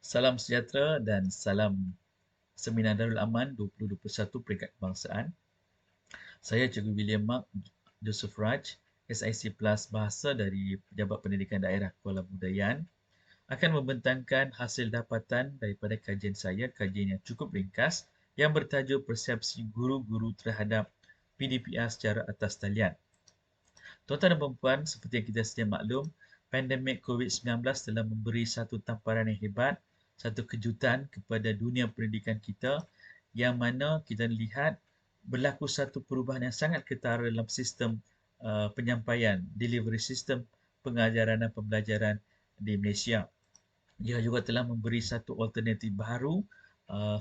Salam sejahtera dan salam Seminar Darul Aman 2021 peringkat kebangsaan. Saya Cikgu William Mark Joseph Raj, SIC Plus Bahasa dari Pejabat Pendidikan Daerah Kuala Mudayan, akan membentangkan hasil dapatan daripada kajian saya, kajian yang cukup ringkas yang bertajuk Persepsi Guru-Guru Terhadap PDPR secara atas talian. Tuan-tuan dan puan, seperti yang kita sedia maklum, pandemik COVID-19 telah memberi satu tamparan yang hebat, satu kejutan kepada dunia pendidikan kita, yang mana kita lihat berlaku satu perubahan yang sangat ketara dalam sistem penyampaian, delivery sistem pengajaran dan pembelajaran di Malaysia. Ia juga telah memberi satu alternatif baharu,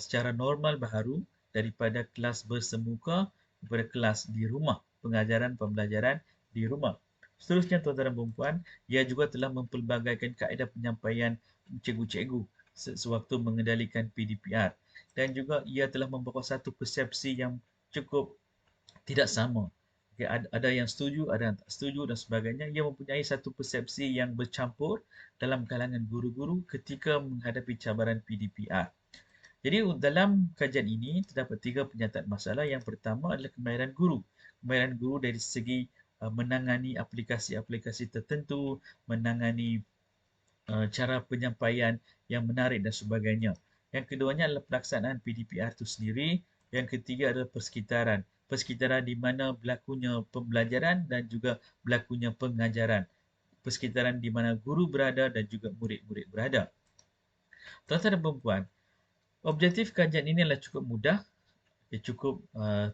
secara normal baharu, daripada kelas bersemuka kepada kelas di rumah, pengajaran pembelajaran di rumah. Seterusnya, tuan-tuan dan puan, ia juga telah mempelbagaikan kaedah penyampaian cikgu-cikgu sewaktu mengendalikan PDPR, dan juga ia telah membawa satu persepsi yang cukup tidak sama. Okay, ada yang setuju, ada yang tak setuju dan sebagainya. Ia mempunyai satu persepsi yang bercampur dalam kalangan guru-guru ketika menghadapi cabaran PDPR. Jadi dalam kajian ini terdapat 3 penyataan masalah. Yang pertama adalah kemahiran guru. Kemahiran guru dari segi menangani aplikasi-aplikasi tertentu, menangani cara penyampaian yang menarik dan sebagainya. Yang keduanya adalah pelaksanaan PDPR itu sendiri. Yang ketiga adalah persekitaran. Persekitaran di mana berlakunya pembelajaran dan juga berlakunya pengajaran. Persekitaran di mana guru berada dan juga murid-murid berada. Tuan-tuan dan puan, objektif kajian ini adalah cukup mudah, cukup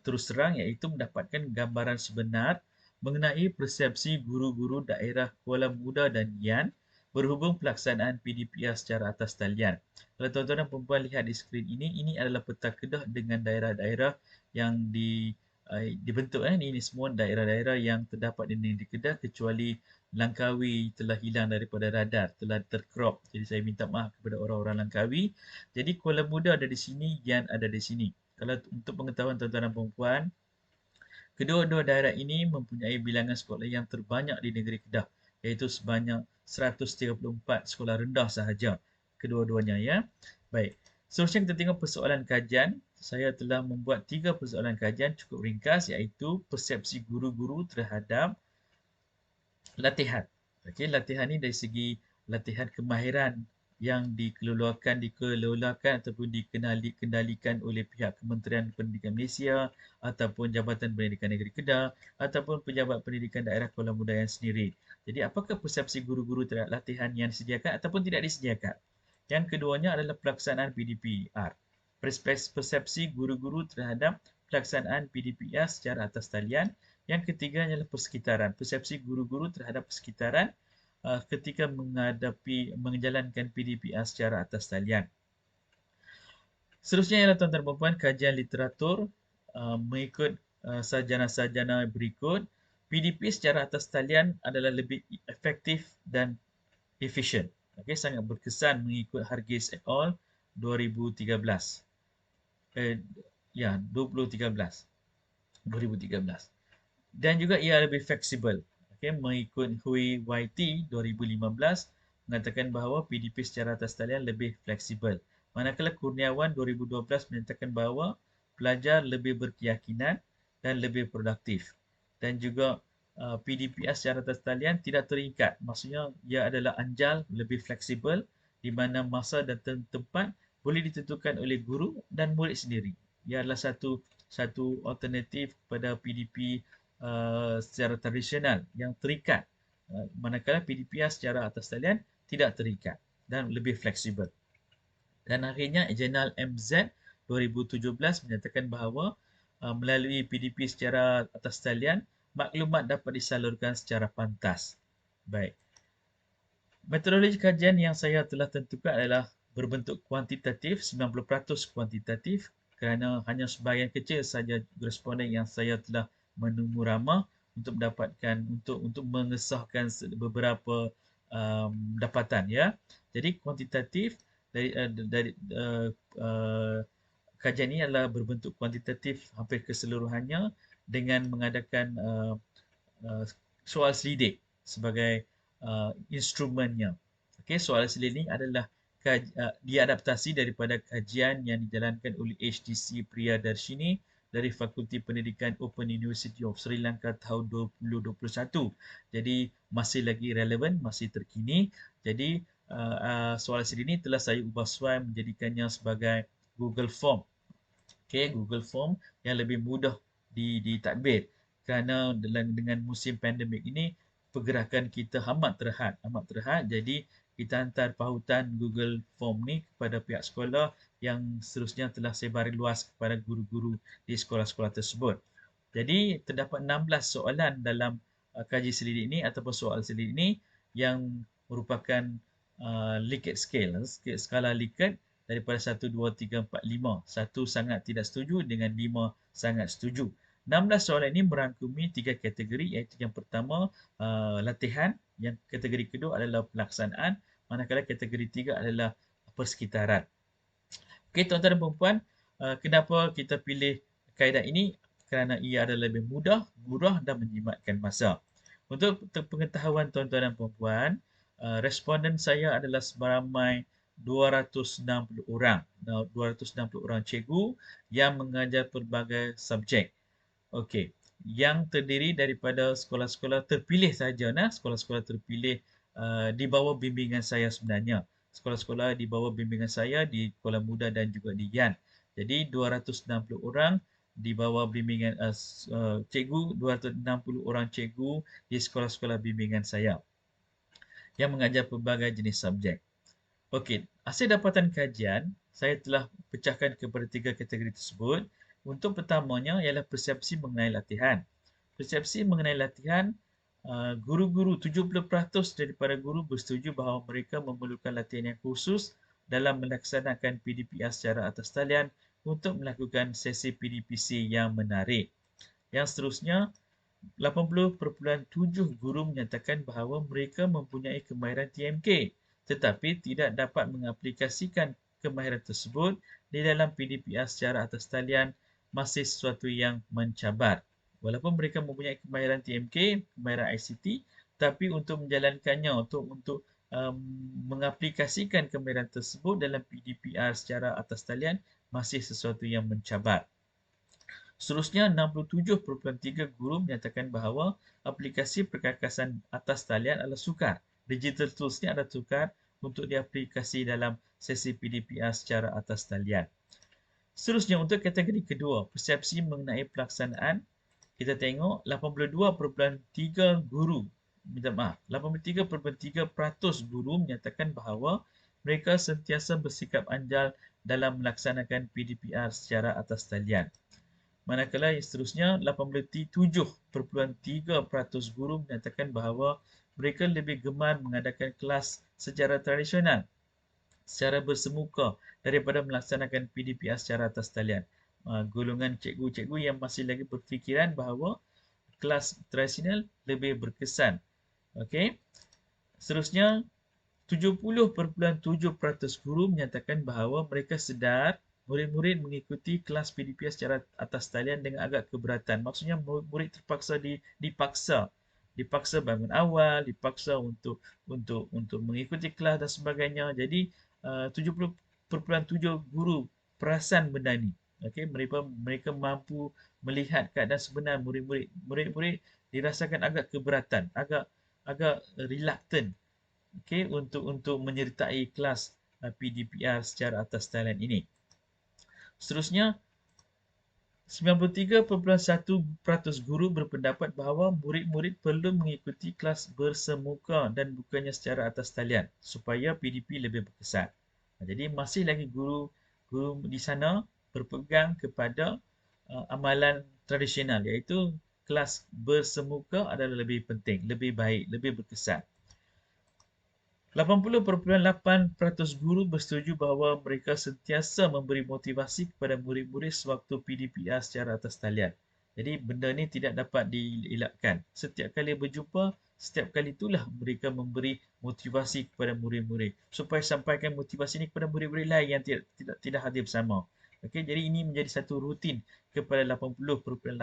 terus terang, iaitu mendapatkan gambaran sebenar mengenai persepsi guru-guru daerah Kuala Muda dan Yan berhubung pelaksanaan PDPR secara atas talian. Kalau tuan-tuan dan puan lihat di skrin ini adalah peta Kedah dengan daerah-daerah yang dibentuk. Ini semua daerah-daerah yang terdapat di negeri Kedah, kecuali Langkawi telah hilang daripada radar, telah tercrop. Jadi saya minta maaf kepada orang-orang Langkawi. Jadi Kuala Muda ada di sini, Yan ada di sini. Kalau untuk pengetahuan tuan-tuan dan puan, kedua-dua daerah ini mempunyai bilangan sekolah yang terbanyak di negeri Kedah, iaitu sebanyak 134 sekolah rendah sahaja kedua-duanya, ya. Baik. Seterusnya kita tengok persoalan kajian. Saya telah membuat 3 persoalan kajian cukup ringkas, iaitu persepsi guru-guru terhadap latihan. Okey, latihan ini dari segi latihan kemahiran yang dikelolakan ataupun dikendalikan oleh pihak Kementerian Pendidikan Malaysia ataupun Jabatan Pendidikan Negeri Kedah ataupun Pejabat Pendidikan Daerah Kuala Mudayan sendiri. Jadi apakah persepsi guru-guru terhadap latihan yang disediakan ataupun tidak disediakan? Yang keduanya adalah pelaksanaan PDPR. Persepsi guru-guru terhadap pelaksanaan PDPR secara atas talian. Yang ketiganya adalah persekitaran. Persepsi guru-guru terhadap persekitaran ketika menjalankan PDPR secara atas talian. Seterusnya ialah tuan-tuan dan puan, kajian literatur mengikut sarjana-sarjana berikut. PDP secara atas talian adalah lebih efektif dan efisien. Okay, sangat berkesan mengikut Hargis et al. 2013. 2013. Dan juga ia lebih fleksibel. Okay, mengikut Hui YT 2015 mengatakan bahawa PDP secara atas talian lebih fleksibel. Manakala Kurniawan 2012 menyatakan bahawa pelajar lebih berkeyakinan dan lebih produktif. Dan juga PDPR secara atas talian tidak terikat. Maksudnya ia adalah anjal, lebih fleksibel, di mana masa dan tempat boleh ditentukan oleh guru dan murid sendiri. Ia adalah satu alternatif pada PDP secara tradisional yang terikat, manakala PDPR secara atas talian tidak terikat dan lebih fleksibel. Dan akhirnya jurnal MZ 2017 menyatakan bahawa melalui PDP secara atas talian, maklumat dapat disalurkan secara pantas. Baik. Metodologi kajian yang saya telah tentukan adalah berbentuk kuantitatif, 90% kuantitatif, kerana hanya sebahagian kecil saja responden yang saya telah menunggu ramah untuk mendapatkan untuk mengesahkan beberapa dapatan, ya. Jadi kuantitatif dari kajian ini adalah berbentuk kuantitatif hampir keseluruhannya dengan mengadakan soal selidik sebagai instrumennya. Okey, soal selidik adalah diadaptasi daripada kajian yang dijalankan oleh HTC Priyadarshini dari Fakulti Pendidikan Open University of Sri Lanka tahun 2021. Jadi masih lagi relevan, masih terkini. Jadi soalan siri ini telah saya ubah suai menjadikannya sebagai Google Form. Google Form yang lebih mudah ditadbir. Kerana dengan musim pandemik ini, pergerakan kita amat terhad. Jadi kita hantar pautan Google Form ni kepada pihak sekolah yang seterusnya telah sebar luas kepada guru-guru di sekolah-sekolah tersebut. Jadi terdapat 16 soalan dalam kaji selidik ini ataupun soal selidik ini yang merupakan Likert scale, skala Likert daripada 1, 2, 3, 4, 5. 1 sangat tidak setuju dengan 5 sangat setuju. 16 soalan ini merangkumi 3 kategori, iaitu yang pertama latihan, yang kategori kedua adalah pelaksanaan, manakala kategori tiga adalah persekitaran. Okey, tuan-tuan dan puan-puan, kenapa kita pilih kaedah ini? Kerana ia adalah lebih mudah, murah dan menjimatkan masa. Untuk pengetahuan tuan-tuan dan puan-puan, responden saya adalah seramai 260 orang. 260 orang cikgu yang mengajar pelbagai subjek. Okey, yang terdiri daripada sekolah-sekolah terpilih saja, sekolah-sekolah terpilih di bawah bimbingan saya sebenarnya. Sekolah-sekolah di bawah bimbingan saya di Kuala Muda dan juga di Yan. Jadi 260 orang di bawah bimbingan cikgu, 260 orang cikgu di sekolah-sekolah bimbingan saya yang mengajar pelbagai jenis subjek. Okey, hasil dapatan kajian saya telah pecahkan kepada 3 kategori tersebut. Untuk pertamanya ialah persepsi mengenai latihan. Persepsi mengenai latihan, guru-guru 70% daripada guru bersetuju bahawa mereka memerlukan latihan yang khusus dalam melaksanakan PDPR secara atas talian untuk melakukan sesi PDPC yang menarik. Yang seterusnya, 80.7 guru menyatakan bahawa mereka mempunyai kemahiran TMK tetapi tidak dapat mengaplikasikan kemahiran tersebut di dalam PDPR secara atas talian, masih sesuatu yang mencabar. Walaupun mereka mempunyai kemahiran TMK, kemahiran ICT, tapi untuk menjalankannya, untuk mengaplikasikan kemahiran tersebut dalam PDPR secara atas talian, masih sesuatu yang mencabar. Seterusnya, 67.3 guru menyatakan bahawa aplikasi perkakasan atas talian adalah sukar. Digital tools ni adalah sukar untuk diaplikasi dalam sesi PDPR secara atas talian. Seterusnya, untuk kategori kedua, persepsi mengenai pelaksanaan, kita tengok 82.3 guru, 83.3% guru menyatakan bahawa mereka sentiasa bersikap anjal dalam melaksanakan PDPR secara atas talian. Manakala yang seterusnya, 87.3% guru menyatakan bahawa mereka lebih gemar mengadakan kelas secara tradisional, secara bersemuka daripada melaksanakan PDPR secara atas talian. Golongan cikgu-cikgu yang masih lagi berfikiran bahawa kelas tradisional lebih berkesan. Okey. Seterusnya, 70.7% guru menyatakan bahawa mereka sedar murid-murid mengikuti kelas PDPR secara atas talian dengan agak keberatan. Maksudnya murid terpaksa dipaksa bangun awal, dipaksa untuk mengikuti kelas dan sebagainya. Jadi 70.7 guru perasan benda ni. Okey, mereka mampu melihat keadaan sebenar murid-murid. Murid-murid dirasakan agak keberatan, agak reluctant, okey, untuk menyertai kelas PDPR secara atas talian ini. Seterusnya, 93.1% guru berpendapat bahawa murid-murid perlu mengikuti kelas bersemuka dan bukannya secara atas talian supaya PDP lebih berkesan. Jadi masih lagi guru di sana berpegang kepada amalan tradisional, iaitu kelas bersemuka adalah lebih penting, lebih baik, lebih berkesan. 80.8% guru bersetuju bahawa mereka sentiasa memberi motivasi kepada murid-murid sewaktu PDPR secara atas talian. Jadi benda ni tidak dapat dielakkan. Setiap kali berjumpa, setiap kali itulah mereka memberi motivasi kepada murid-murid supaya sampaikan motivasi ini kepada murid-murid lain yang tidak hadir bersama. Okey, jadi ini menjadi satu rutin kepada 80.8%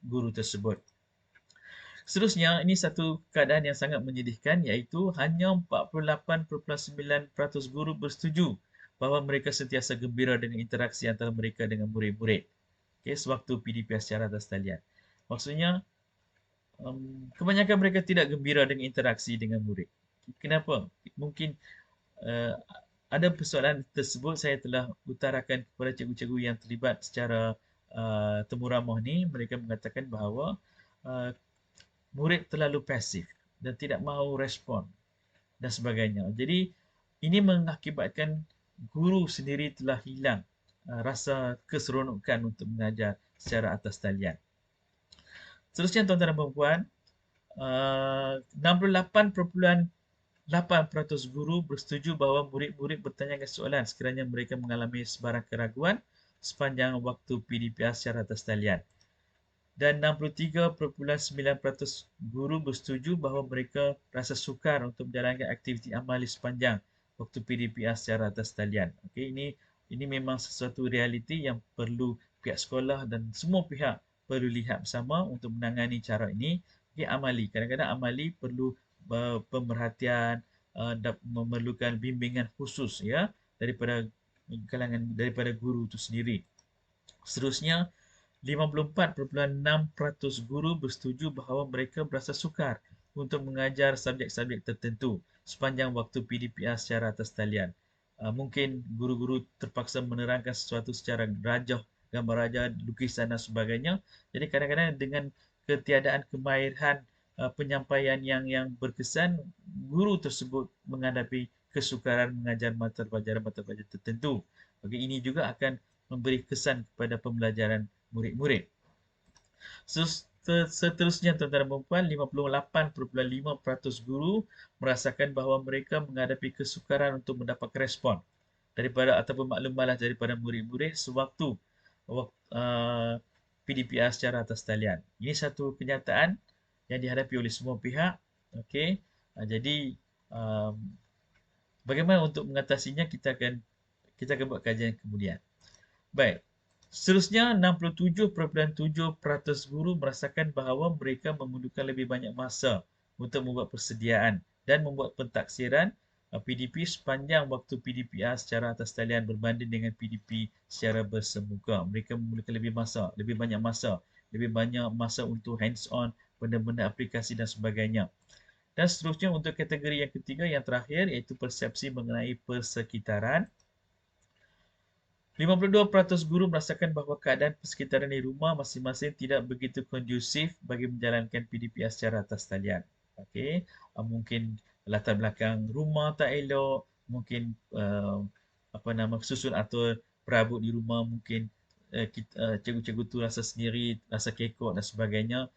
guru tersebut. Seterusnya, ini satu keadaan yang sangat menyedihkan iaitu hanya 48.9% guru bersetuju bahawa mereka sentiasa gembira dengan interaksi antara mereka dengan murid-murid. Okay, sewaktu PDPR secara atas talian. Maksudnya, kebanyakan mereka tidak gembira dengan interaksi dengan murid. Kenapa? Mungkin uh, ada persoalan tersebut saya telah utarakan kepada cikgu-cikgu yang terlibat secara temu ramah ni. Mereka mengatakan bahawa uh, murid terlalu pasif dan tidak mahu respon dan sebagainya. Jadi ini mengakibatkan guru sendiri telah hilang rasa keseronokan untuk mengajar secara atas talian. Seterusnya tuan-tuan dan puan-puan, 68.8% guru bersetuju bahawa murid-murid bertanyakan soalan sekiranya mereka mengalami sebarang keraguan sepanjang waktu PDPR secara atas talian. Dan 63.9% guru bersetuju bahawa mereka rasa sukar untuk menjalankan aktiviti amali sepanjang waktu PDPR secara atas talian. Okey, ini memang sesuatu realiti yang perlu pihak sekolah dan semua pihak perlu lihat bersama untuk menangani cara ini. Okey, amali. Kadang-kadang amali perlu pemerhatian dan memerlukan bimbingan khusus ya daripada guru itu sendiri. Seterusnya, 54.6% guru bersetuju bahawa mereka berasa sukar untuk mengajar subjek-subjek tertentu sepanjang waktu PDPR secara atas talian. Mungkin guru-guru terpaksa menerangkan sesuatu secara rajah, gambar rajah, lukisan dan sebagainya. Jadi kadang-kadang dengan ketiadaan kemahiran penyampaian yang berkesan, guru tersebut menghadapi kesukaran mengajar mata pelajaran tertentu. Bagi ini juga akan memberi kesan kepada pembelajaran murid-murid. Seterusnya tuan-tuan dan puan-puan, 58.5% guru merasakan bahawa mereka menghadapi kesukaran untuk mendapat respon daripada ataupun maklum malas daripada murid-murid sewaktu PDPR secara atas talian. Ini satu kenyataan yang dihadapi oleh semua pihak. Okey, jadi bagaimana untuk mengatasinya kita akan buat kajian kemudian. Baik. Seterusnya, 67.7% guru merasakan bahawa mereka memerlukan lebih banyak masa untuk membuat persediaan dan membuat pentaksiran PDP sepanjang waktu PDPR secara atas talian berbanding dengan PDP secara bersemuka. Mereka memerlukan lebih banyak masa untuk hands-on, benda-benda aplikasi dan sebagainya. Dan seterusnya untuk kategori yang ketiga, yang terakhir, iaitu persepsi mengenai persekitaran. 52% guru merasakan bahawa keadaan persekitaran di rumah masing-masing tidak begitu kondusif bagi menjalankan PDPR secara atas talian. Okey, mungkin latar belakang rumah tak elok, mungkin susun atur perabot di rumah, mungkin cikgu-cikgu tu rasa sendiri, rasa kekok dan sebagainya.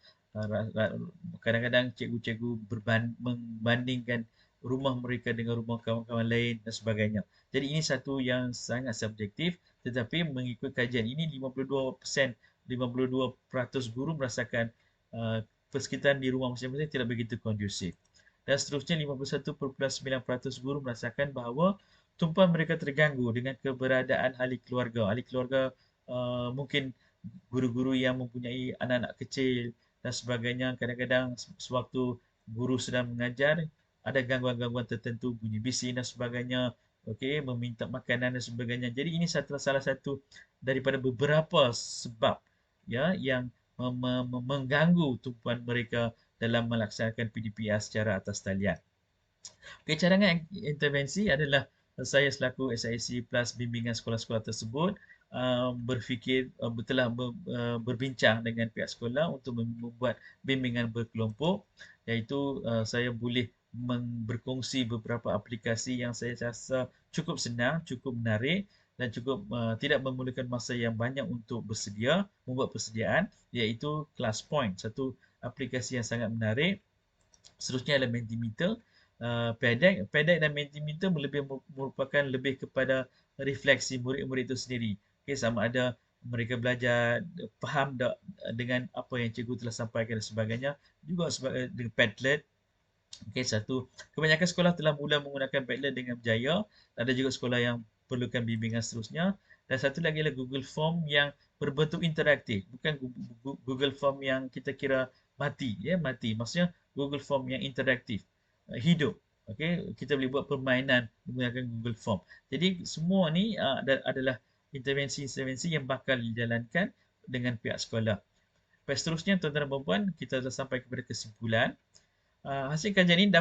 Kadang-kadang cikgu-cikgu membandingkan rumah mereka dengan rumah kawan-kawan lain dan sebagainya. Jadi ini satu yang sangat subjektif, tetapi mengikut kajian ini 52% guru merasakan persekitaran di rumah masing-masing tidak begitu kondusif. Dan seterusnya 51.9% guru merasakan bahawa tumpuan mereka terganggu dengan keberadaan ahli keluarga. Ahli keluarga mungkin guru-guru yang mempunyai anak-anak kecil dan sebagainya. Kadang-kadang sewaktu guru sedang mengajar, ada gangguan-gangguan tertentu, bunyi bising dan sebagainya, okey, meminta makanan dan sebagainya. Jadi ini salah satu daripada beberapa sebab ya yang mengganggu tumpuan mereka dalam melaksanakan PDPR secara atas talian. Okey, cadangan intervensi adalah saya selaku SIC Plus bimbingan sekolah-sekolah tersebut berfikir telah berbincang dengan pihak sekolah untuk membuat bimbingan berkelompok, iaitu saya boleh berkongsi beberapa aplikasi yang saya rasa cukup senang, cukup menarik dan cukup tidak memerlukan masa yang banyak untuk membuat persediaan, iaitu ClassPoint, satu aplikasi yang sangat menarik. Seterusnya adalah Mentimeter, PDEC dan Mentimeter merupakan lebih kepada refleksi murid-murid itu sendiri. Okay, sama ada mereka belajar faham tak dengan apa yang cikgu telah sampaikan dan sebagainya. Juga dengan Padlet. Okay, kebanyakan sekolah telah mula menggunakan Padlet dengan berjaya. Ada juga sekolah yang perlukan bimbingan seterusnya. Dan satu lagi adalah Google Form yang berbentuk interaktif. Bukan Google Form yang kita kira mati, ya, mati. Maksudnya Google Form yang interaktif, hidup. Okey, kita boleh buat permainan menggunakan Google Form. Jadi semua ni adalah intervensi-intervensi yang bakal dijalankan dengan pihak sekolah. Lepas seterusnya, tuan-tuan dan puan-puan, kita dah sampai kepada kesimpulan. Hasil kajian ini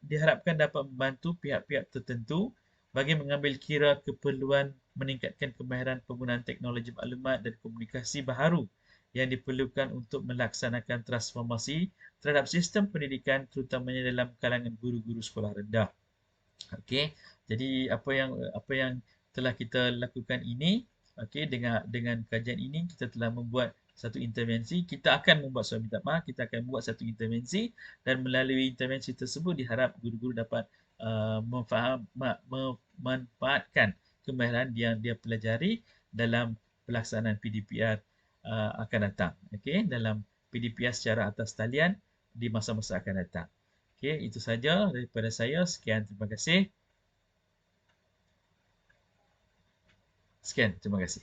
diharapkan dapat membantu pihak-pihak tertentu bagi mengambil kira keperluan meningkatkan kemahiran penggunaan teknologi maklumat dan komunikasi baharu yang diperlukan untuk melaksanakan transformasi terhadap sistem pendidikan terutamanya dalam kalangan guru-guru sekolah rendah. Okey, jadi apa yang telah kita lakukan ini, okey, dengan kajian ini kita telah membuat satu intervensi. Kita akan membuat surat minta maaf, kita akan membuat satu intervensi dan melalui intervensi tersebut diharap guru-guru dapat memanfaatkan kemahiran yang dia pelajari dalam pelaksanaan PDPR akan datang. Okey, dalam PDPR secara atas talian di masa-masa akan datang. Okey, itu saja daripada saya. Sekian, terima kasih. Sekian, terima kasih.